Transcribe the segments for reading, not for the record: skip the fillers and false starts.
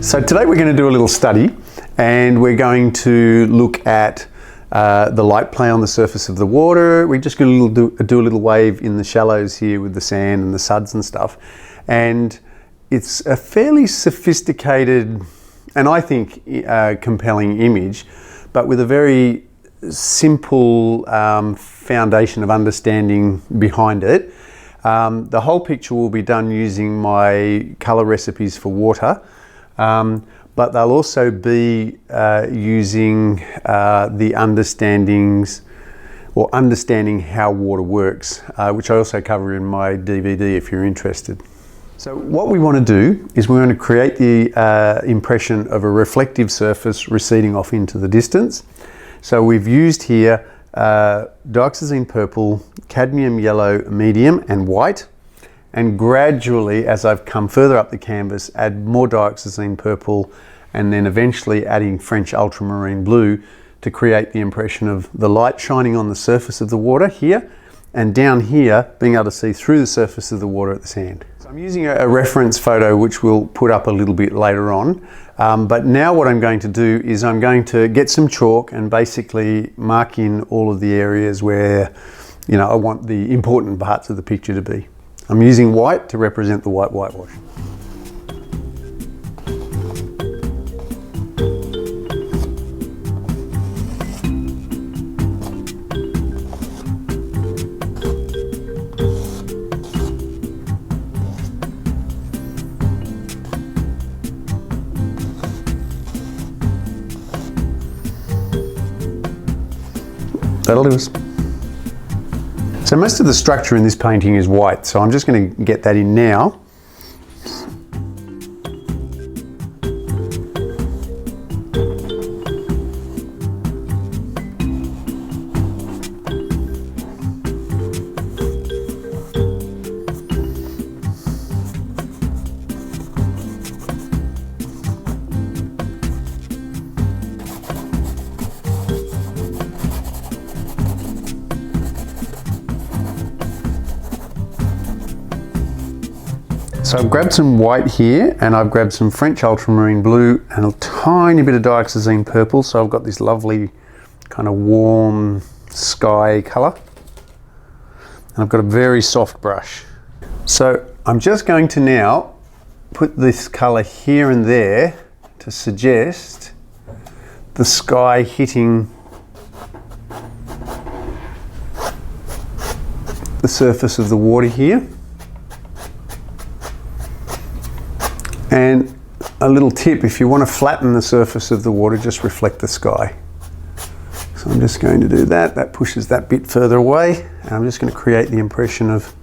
So today we're going to do a little study, and we're going to look at the light play on the surface of the water. We're just going to do a little wave in the shallows here with the sand and the suds and stuff. And it's a fairly sophisticated and I think compelling image, but with a very simple foundation of understanding behind it. The whole picture will be done using my colour recipes for water, but they'll also be using the understanding how water works, which I also cover in my DVD if you're interested. So what we want to do is we want to create the impression of a reflective surface receding off into the distance. So we've used here Dioxazine Purple, Cadmium Yellow Medium and White, and gradually as I've come further up the canvas add more Dioxazine Purple and then eventually adding French Ultramarine Blue to create the impression of the light shining on the surface of the water here, and down here being able to see through the surface of the water at the sand. So I'm using a reference photo which we'll put up a little bit later on, but now what I'm going to do is I'm going to get some chalk and basically mark in all of the areas where I want the important parts of the picture to be. I'm using white to represent the whitewash. That'll do us. So most of the structure in this painting is white, so I'm just going to get that in now. So I've grabbed some white here, and I've grabbed some French Ultramarine Blue and a tiny bit of Dioxazine Purple, so I've got this lovely kind of warm sky colour. And I've got a very soft brush. So I'm just going to now put this colour here and there to suggest the sky hitting the surface of the water here. And a little tip, if you want to flatten the surface of the water, just reflect the sky. So I'm just going to do that. That pushes that bit further away. And I'm just going to create the impression of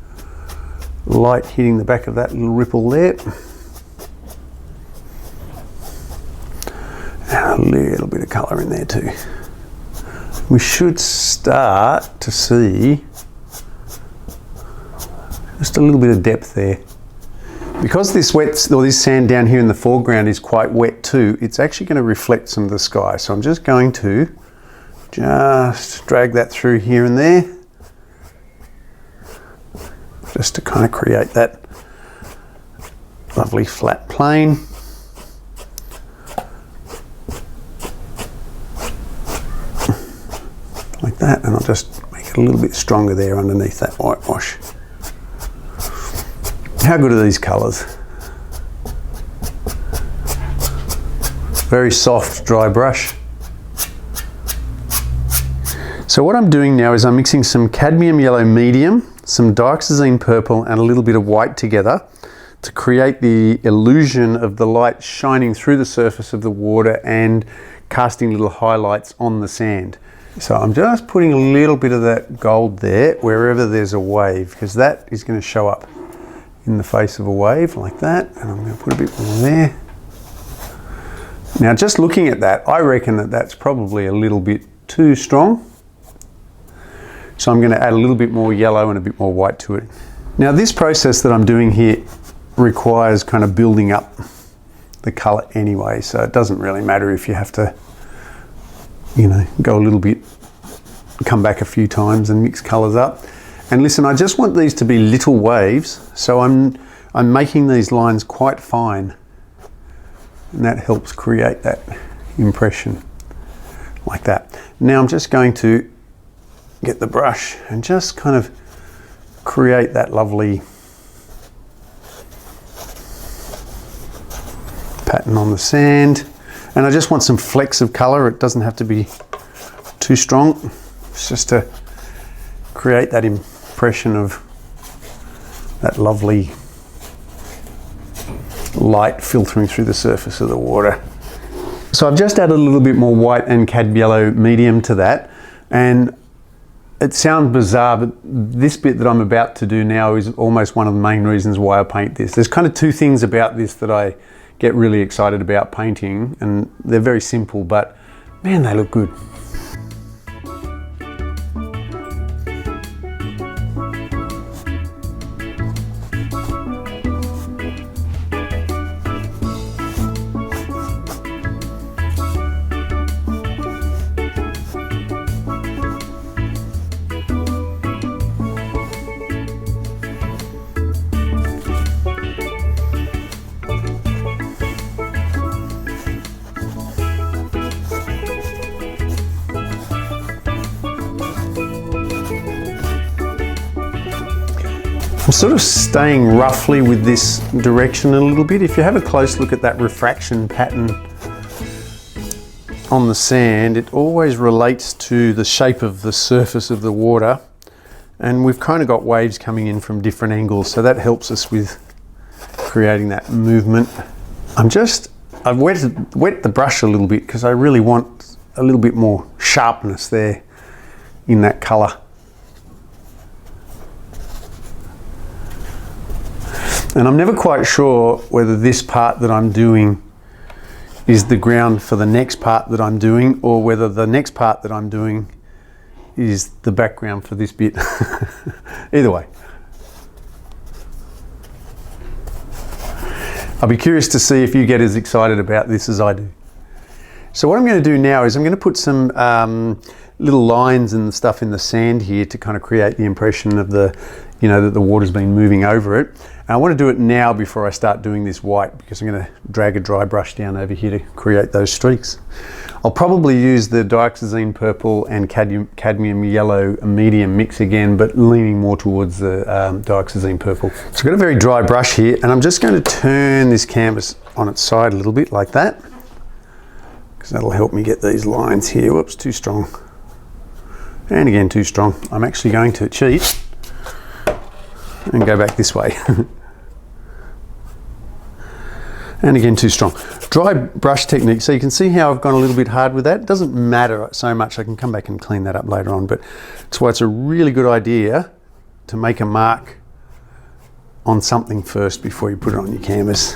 light hitting the back of that little ripple there. And a little bit of colour in there too. We should start to see just a little bit of depth there. Because this sand down here in the foreground is quite wet too, it's actually going to reflect some of the sky. So I'm just going to just drag that through here and there, just to kind of create that lovely flat plane. Like that, and I'll just make it a little bit stronger there underneath that whitewash. How good are these colours? Very soft, dry brush. So what I'm doing now is I'm mixing some Cadmium Yellow Medium, some Dioxazine Purple and a little bit of white together to create the illusion of the light shining through the surface of the water and casting little highlights on the sand. So I'm just putting a little bit of that gold there wherever there's a wave, because that is going to show up in the face of a wave like that, and I'm going to put a bit more there. Now just looking at that, I reckon that that's probably a little bit too strong, so I'm going to add a little bit more yellow and a bit more white to it. Now this process that I'm doing here requires kind of building up the colour anyway, so it doesn't really matter if you have to go a little bit, come back a few times and mix colours up. And listen, I just want these to be little waves, so I'm making these lines quite fine. And that helps create that impression like that. Now I'm just going to get the brush and just kind of create that lovely pattern on the sand. And I just want some flecks of color. It doesn't have to be too strong. It's just to create that impression of that lovely light filtering through the surface of the water. So I've just added a little bit more white and cad yellow medium to that, and it sounds bizarre, but this bit that I'm about to do now is almost one of the main reasons why I paint this. There's kind of two things about this that I get really excited about painting, and they're very simple, but man, they look good. I'm sort of staying roughly with this direction a little bit. If you have a close look at that refraction pattern on the sand, it always relates to the shape of the surface of the water, and we've kind of got waves coming in from different angles, so that helps us with creating that movement. I've wet the brush a little bit because I really want a little bit more sharpness there in that color. And I'm never quite sure whether this part that I'm doing is the ground for the next part that I'm doing, or whether the next part that I'm doing is the background for this bit. Either way. I'll be curious to see if you get as excited about this as I do. So what I'm going to do now is I'm going to put some little lines and stuff in the sand here to kind of create the impression of the, that the water's been moving over it. And I want to do it now before I start doing this white, because I'm going to drag a dry brush down over here to create those streaks. I'll probably use the Dioxazine Purple and Cadmium Yellow medium mix again, but leaning more towards the Dioxazine Purple. So I've got a very dry brush here, and I'm just going to turn this canvas on its side a little bit like that, because that'll help me get these lines here. Whoops, too strong. And again, too strong. I'm actually going to cheat and go back this way. And again, too strong. Dry brush technique. So you can see how I've gone a little bit hard with that. It doesn't matter so much. I can come back and clean that up later on, but that's why it's a really good idea to make a mark on something first before you put it on your canvas.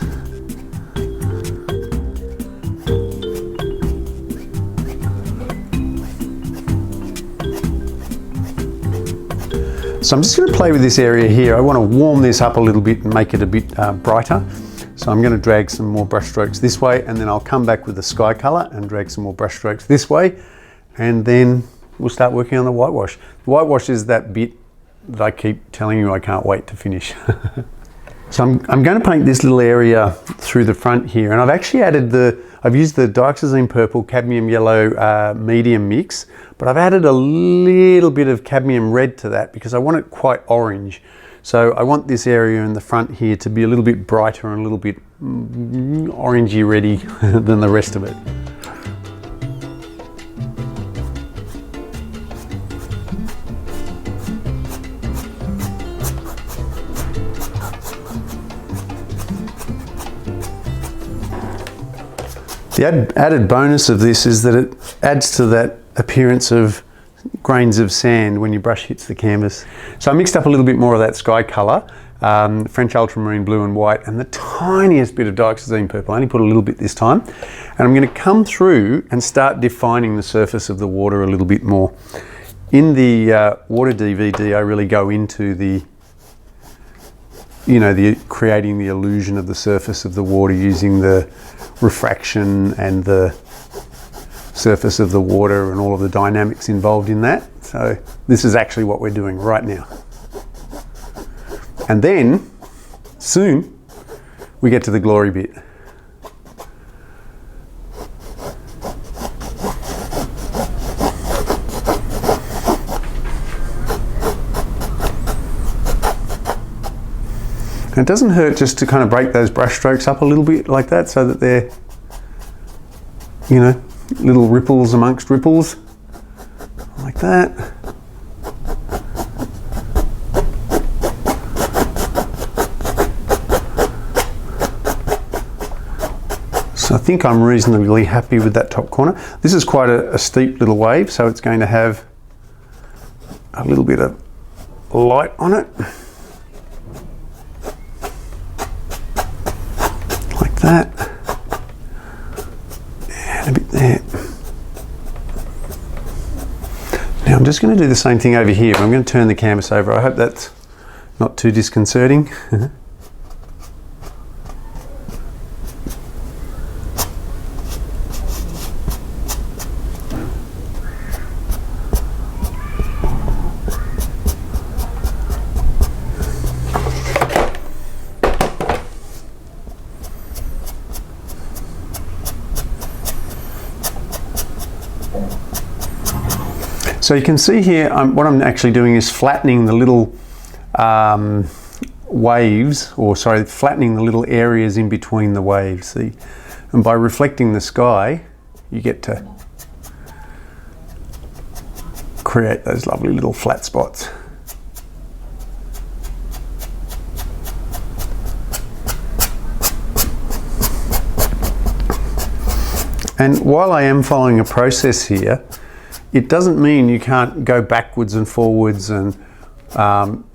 So I'm just going to play with this area here. I want to warm this up a little bit and make it a bit brighter. So I'm going to drag some more brush strokes this way, and then I'll come back with the sky color and drag some more brush strokes this way, and then we'll start working on the whitewash. The whitewash is that bit that I keep telling you I can't wait to finish. So I'm going to paint this little area through the front here, and I've actually I've used the Dioxazine Purple, Cadmium Yellow medium mix, but I've added a little bit of cadmium red to that because I want it quite orange. So I want this area in the front here to be a little bit brighter and a little bit orangey reddy than the rest of it. The added bonus of this is that it adds to that appearance of grains of sand when your brush hits the canvas. So I mixed up a little bit more of that sky colour, French Ultramarine blue and white, and the tiniest bit of Dioxazine Purple. I only put a little bit this time. And I'm going to come through and start defining the surface of the water a little bit more. In the water DVD, I really go into the creating the illusion of the surface of the water using the refraction and the surface of the water and all of the dynamics involved in that. So this is actually what we're doing right now. And then soon we get to the glory bit. And it doesn't hurt just to kind of break those brush strokes up a little bit like that, so that they're, you know, little ripples amongst ripples, like that. So I think I'm reasonably happy with that top corner. This is quite a steep little wave, so it's going to have a little bit of light on it. Like that. And a bit there. Now I'm just going to do the same thing over here, but I'm going to turn the canvas over. I hope that's not too disconcerting. So you can see here, what I'm actually doing is flattening the little waves, or sorry, flattening the little areas in between the waves. See, and by reflecting the sky, you get to create those lovely little flat spots. And while I am following a process here, it doesn't mean you can't go backwards and forwards and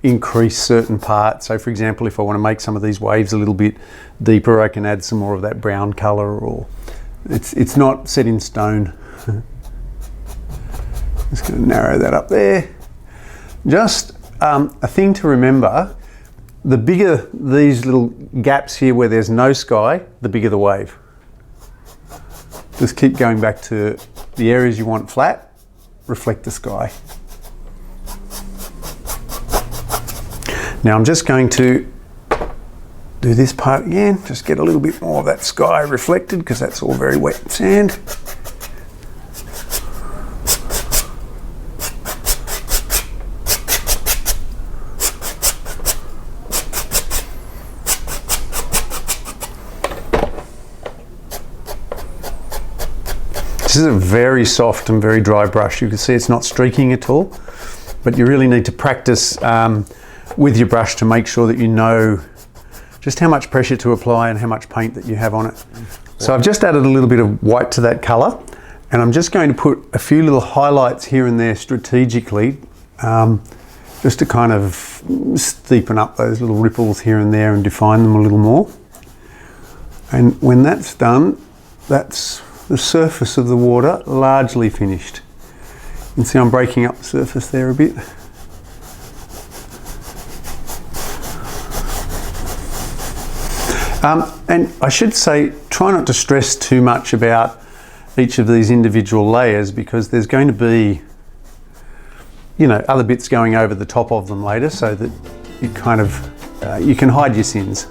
increase certain parts. So for example, if I want to make some of these waves a little bit deeper, I can add some more of that brown color, or it's not set in stone. Just going to narrow that up there. Just a thing to remember, the bigger these little gaps here where there's no sky, the bigger the wave. Just keep going back to the areas you want flat. Reflect the sky. Now I'm just going to do this part again, just get a little bit more of that sky reflected, because that's all very wet sand. This is a very soft and very dry brush. You can see it's not streaking at all, but you really need to practice with your brush to make sure that you know just how much pressure to apply and how much paint that you have on it. So I've just added a little bit of white to that color, and I'm just going to put a few little highlights here and there strategically, just to kind of steepen up those little ripples here and there and define them a little more. And when that's done, that's the surface of the water largely finished. You can see I'm breaking up the surface there a bit. And I should say, try not to stress too much about each of these individual layers, because there's going to be, you know, other bits going over the top of them later, so that you kind of, you can hide your sins.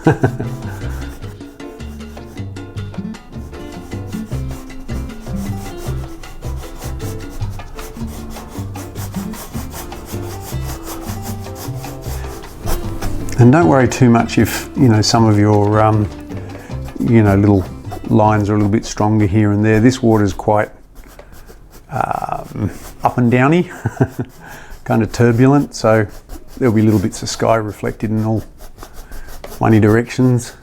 And don't worry too much if, you know, some of your, you know, little lines are a little bit stronger here and there. This water is quite up and downy, kind of turbulent, so there'll be little bits of sky reflected in all funny directions.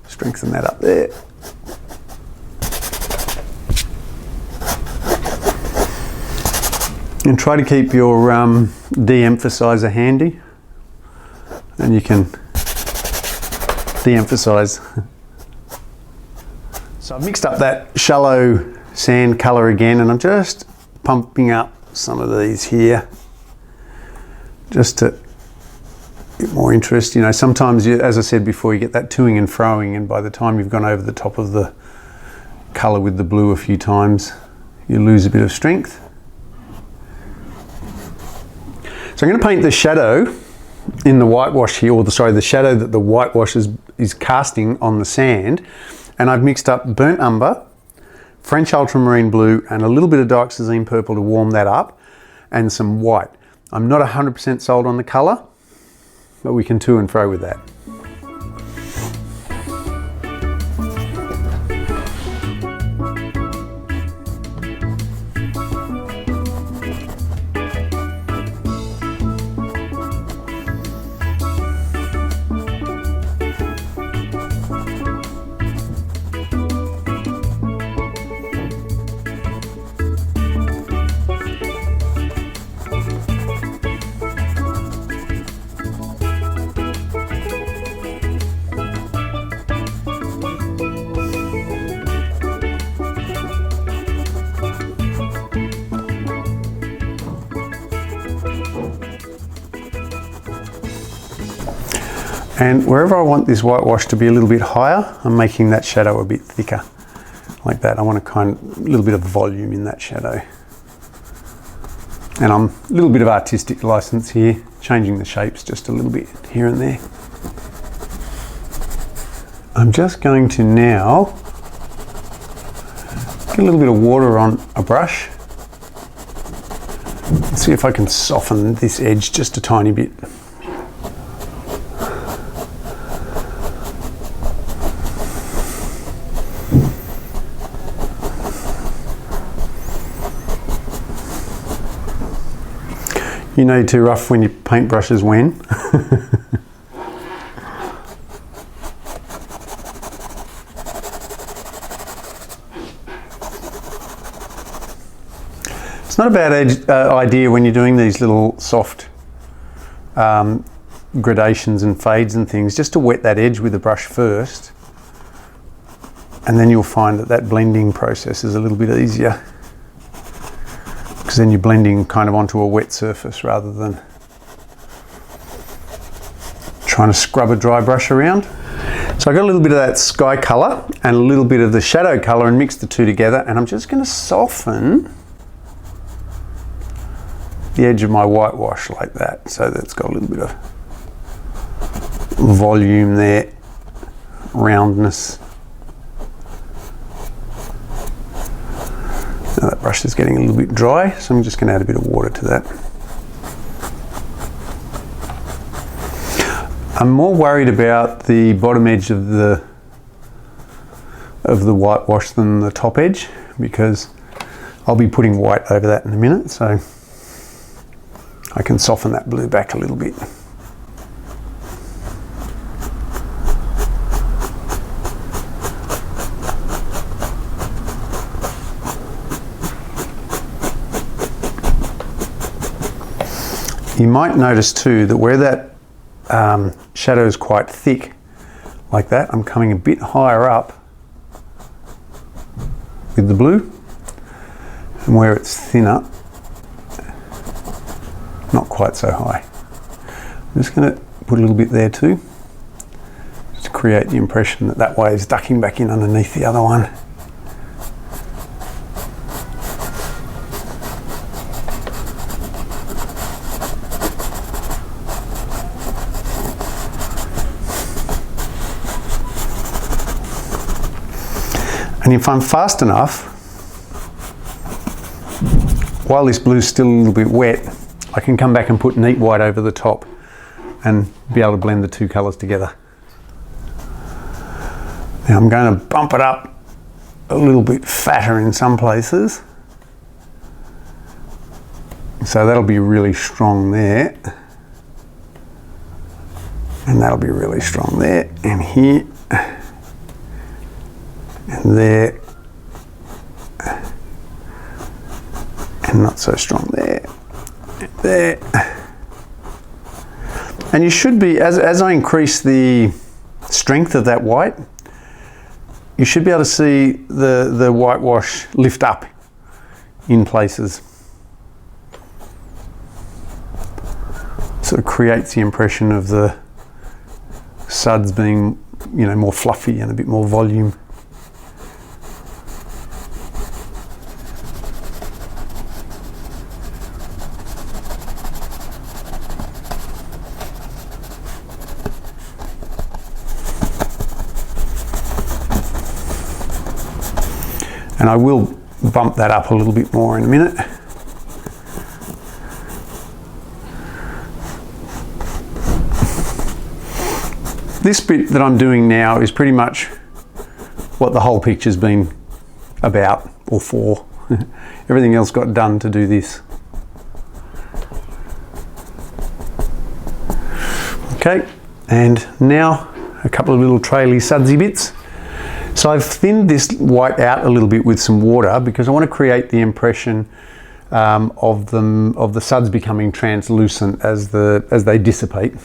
Strengthen that up there. And try to keep your de-emphasizer handy. And you can de-emphasize. So I've mixed up that shallow sand color again, and I'm just pumping up some of these here, just to get more interest. You know, sometimes, as I said before, you get that toing and froing, and by the time you've gone over the top of the color with the blue a few times, you lose a bit of strength. So I'm going to paint the shadow in the whitewash here, or the shadow that the whitewash is casting on the sand, and I've mixed up burnt umber, French ultramarine blue, and a little bit of dioxazine purple to warm that up, and some white. I'm not 100% sold on the color, but we can to and fro with that. And wherever I want this whitewash to be a little bit higher, I'm making that shadow a bit thicker, like that. I want a little bit of volume in that shadow. And I'm a little bit of artistic license here, changing the shapes just a little bit here and there. I'm just going to now get a little bit of water on a brush. See if I can soften this edge just a tiny bit. You know you're too rough when your paintbrush is when. It's not a bad idea when you're doing these little soft gradations and fades and things, just to wet that edge with the brush first, and then you'll find that that blending process is a little bit easier, because then you're blending kind of onto a wet surface rather than trying to scrub a dry brush around. So I got a little bit of that sky colour and a little bit of the shadow colour and mixed the two together, and I'm just going to soften the edge of my whitewash like that, so that it's got a little bit of volume there, roundness. Now that brush is getting a little bit dry, so I'm just going to add a bit of water to that. I'm more worried about the bottom edge of the whitewash than the top edge, because I'll be putting white over that in a minute, so I can soften that blue back a little bit. You might notice too that where that shadow is quite thick, like that, I'm coming a bit higher up with the blue, and where it's thinner, not quite so high. I'm just going to put a little bit there too, just to create the impression that that wave is ducking back in underneath the other one. And if I'm fast enough, while this blue's still a little bit wet, I can come back and put neat white over the top and be able to blend the two colours together. Now I'm going to bump it up a little bit fatter in some places. So that'll be really strong there. And that'll be really strong there, and here, and there, and not so strong there, and there. And you should be, as I increase the strength of that white, you should be able to see the whitewash lift up in places. So it creates the impression of the suds being, you know, more fluffy and a bit more volume. And I will bump that up a little bit more in a minute. This bit that I'm doing now is pretty much what the whole picture's been about, or for. Everything else got done to do this. Okay, and now a couple of little traily sudsy bits. So I've thinned this white out a little bit with some water because I want to create the impression of the suds becoming translucent as they dissipate.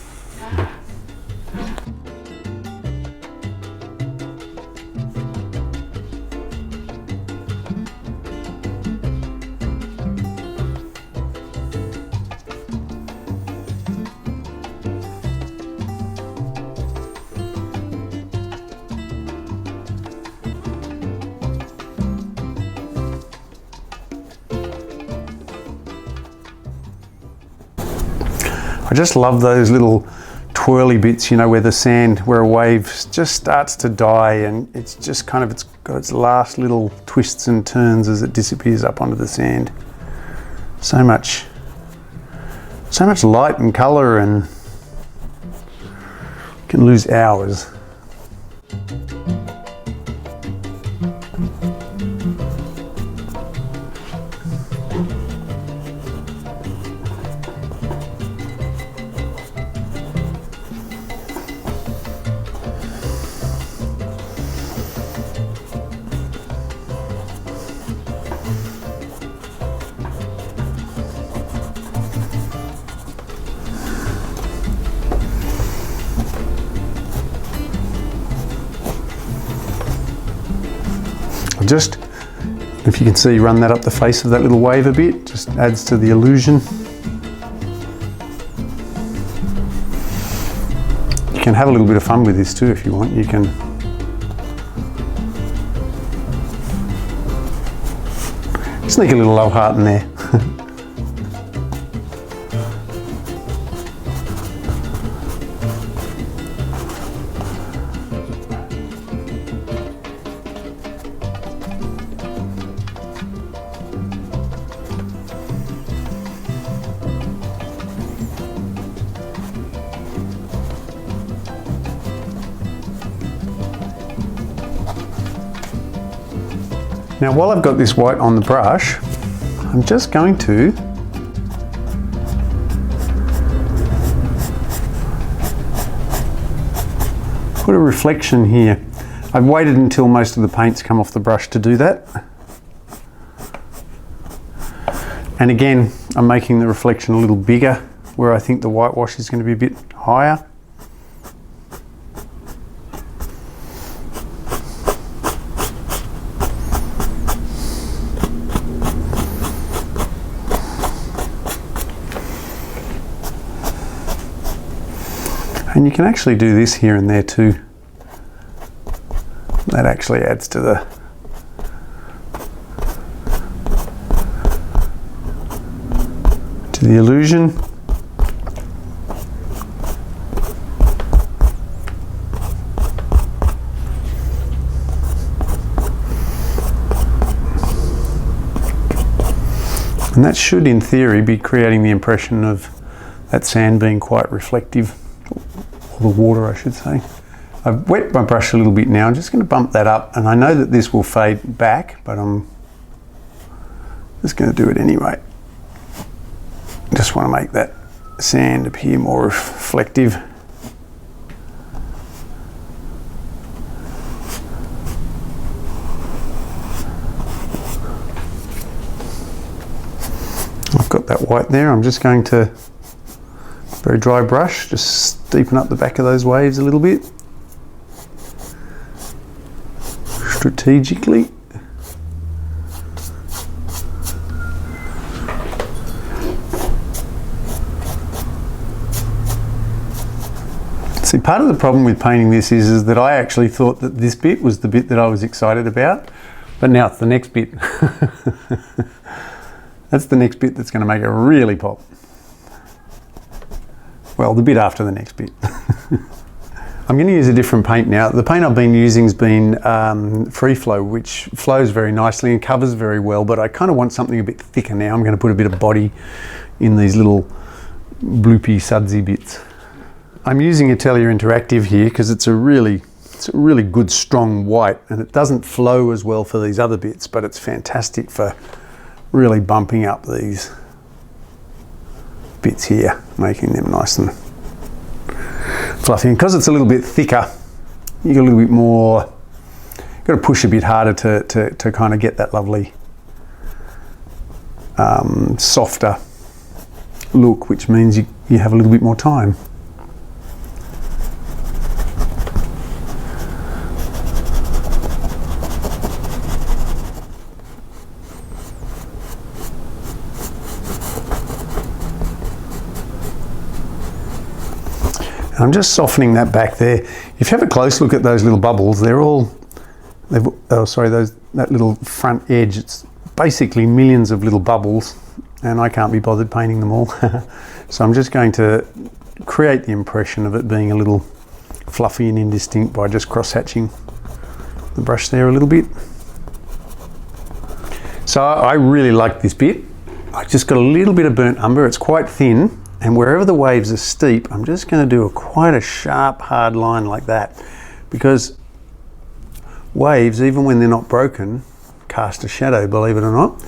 I just love those little twirly bits, you know, where the sand, where a wave just starts to die and it's just kind of, it's got its last little twists and turns as it disappears up onto the sand. So much light and colour, and you can lose hours. Just, if you can see, run that up the face of that little wave a bit, just adds to the illusion. You can have a little bit of fun with this too if you want. You can sneak a little love heart in there. Now, while I've got this white on the brush, I'm just going to put a reflection here. I've waited until most of the paint's come off the brush to do that. And again, I'm making the reflection a little bigger where I think the whitewash is going to be a bit higher. And you can actually do this here and there too. That actually adds to the illusion. And that should, in theory, be creating the impression of that sand being quite reflective. Or the water, I should say. I've wet my brush a little bit now. I'm just going to bump that up, and I know that this will fade back, but I'm just going to do it anyway. Just want to make that sand appear more reflective. I've got that white there. I'm just going to, very dry brush, just deepen up the back of those waves a little bit. Strategically. See, part of the problem with painting this is that I actually thought that this bit was the bit that I was excited about, but now it's the next bit. That's the next bit that's going to make it really pop. Well, the bit after the next bit. I'm going to use a different paint now. The paint I've been using has been Free Flow, which flows very nicely and covers very well, but I kind of want something a bit thicker now. I'm going to put a bit of body in these little bloopy, sudsy bits. I'm using Atelier Interactive here because it's a really good, strong white, and it doesn't flow as well for these other bits, but it's fantastic for really bumping up these bits here, making them nice and fluffy. And because it's a little bit thicker, you get a little bit more, you've got to push a bit harder to kind of get that lovely softer look, which means you have a little bit more time. I'm just softening that back there. If you have a close look at those little bubbles, that little front edge, it's basically millions of little bubbles, and I can't be bothered painting them all. So I'm just going to create the impression of it being a little fluffy and indistinct by just cross-hatching the brush there a little bit. So I really like this bit. I just got a little bit of burnt umber. It's quite thin, and wherever the waves are steep, I'm just going to do quite a sharp, hard line like that, because waves, even when they're not broken, cast a shadow, believe it or not.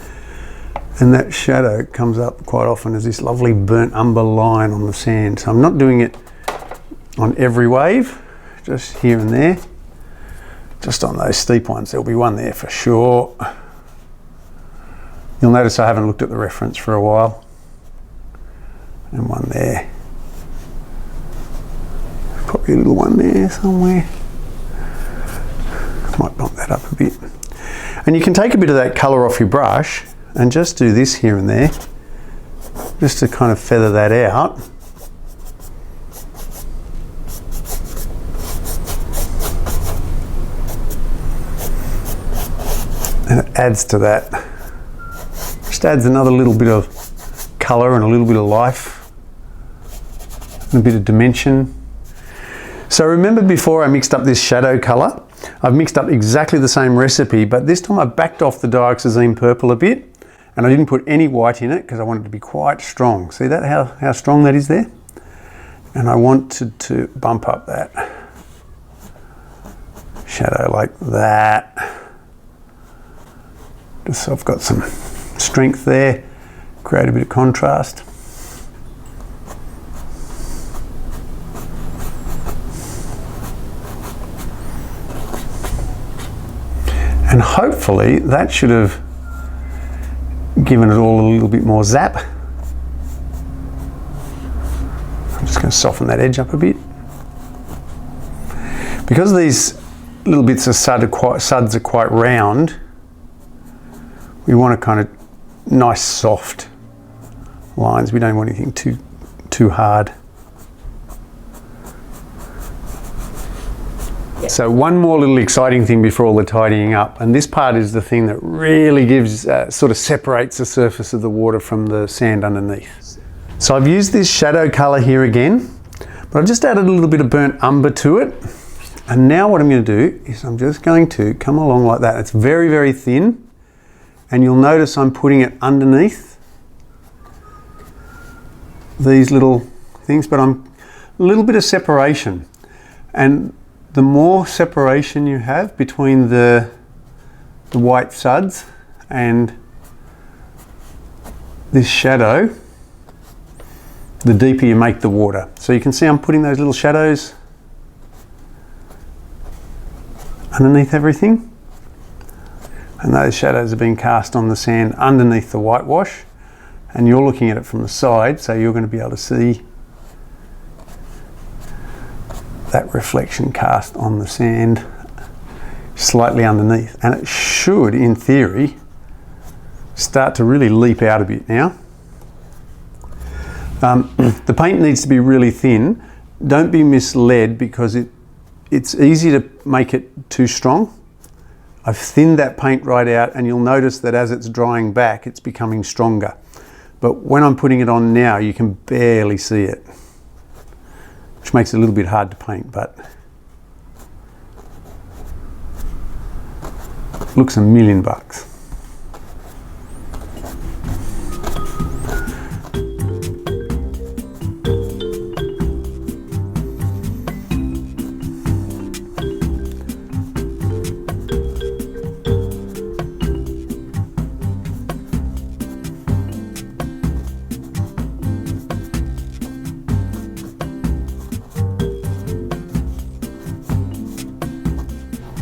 And that shadow comes up quite often as this lovely burnt umber line on the sand. So I'm not doing it on every wave, just here and there. Just on those steep ones, there'll be one there for sure. You'll notice I haven't looked at the reference for a while. And one there. Probably a little one there somewhere. Might bump that up a bit. And you can take a bit of that colour off your brush and just do this here and there, just to kind of feather that out. And it adds to that. Just adds another little bit of colour and a little bit of life, and a bit of dimension. So remember before I mixed up this shadow colour, I've mixed up exactly the same recipe, but this time I backed off the Dioxazine Purple a bit, and I didn't put any white in it because I wanted it to be quite strong. See that, how strong that is there? And I wanted to bump up that shadow like that. Just so I've got some strength there, create a bit of contrast. And hopefully that should have given it all a little bit more zap. I'm just going to soften that edge up a bit. Because these little bits of suds are quite round, we want a kind of nice soft lines. We don't want anything too hard. So one more little exciting thing before all the tidying up, and this part is the thing that really gives, sort of separates the surface of the water from the sand underneath. So I've used this shadow colour here again, but I've just added a little bit of burnt umber to it. And now what I'm going to do is I'm just going to come along like that. It's very, very thin, and you'll notice I'm putting it underneath these little things, but I'm a little bit of separation. And the more separation you have between the white suds and this shadow, the deeper you make the water. So you can see I'm putting those little shadows underneath everything, and those shadows are being cast on the sand underneath the whitewash, and you're looking at it from the side, so you're going to be able to see that reflection cast on the sand slightly underneath, and it should, in theory, start to really leap out a bit now. The paint needs to be really thin. Don't be misled, because it's easy to make it too strong. I've thinned that paint right out, and you'll notice that as it's drying back, it's becoming stronger. But when I'm putting it on now, you can barely see it, which makes it a little bit hard to paint, but looks $1 million.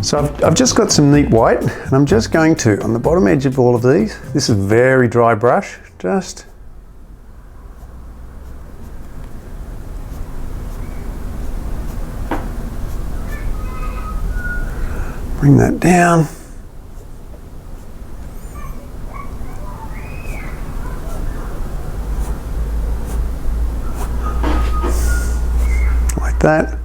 So I've just got some neat white, and I'm just going to, on the bottom edge of all of these, this is a very dry brush, just bring that down. Like that.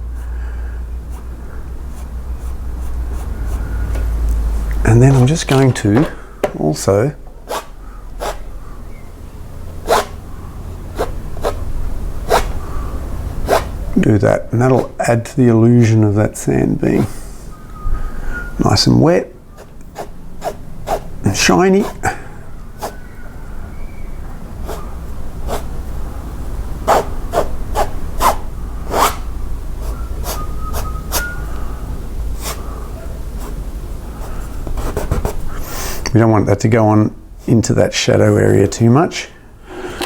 And then I'm just going to also do that, and that'll add to the illusion of that sand being nice and wet and shiny. We don't want that to go on into that shadow area too much.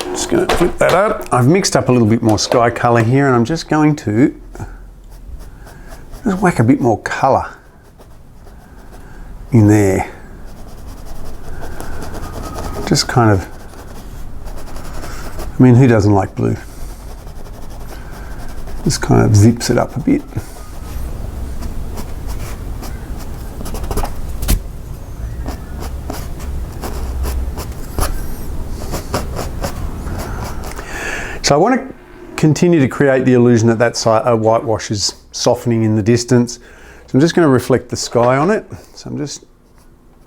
Just going to flip that up. I've mixed up a little bit more sky colour here, and I'm just going to just whack a bit more colour in there. Just kind of, I mean, who doesn't like blue? Just kind of zips it up a bit. So I want to continue to create the illusion that whitewash is softening in the distance. So I'm just going to reflect the sky on it. So I'm just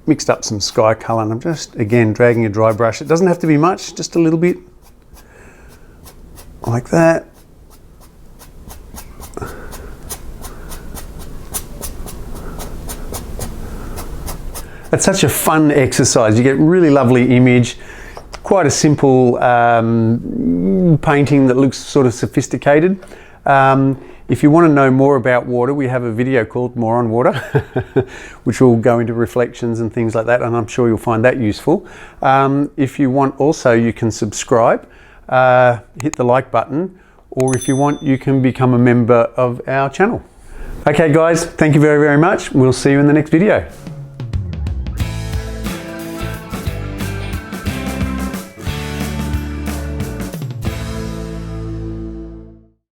mixed up some sky colour, and I'm just, again, dragging a dry brush. It doesn't have to be much, just a little bit, like that. That's such a fun exercise. You get a really lovely image. Quite a simple painting that looks sort of sophisticated. If you want to know more about water, we have a video called More on Water, which will go into reflections and things like that, and I'm sure you'll find that useful. If you want also, you can subscribe, hit the like button, or if you want, you can become a member of our channel. Okay guys, thank you very, very much. We'll see you in the next video.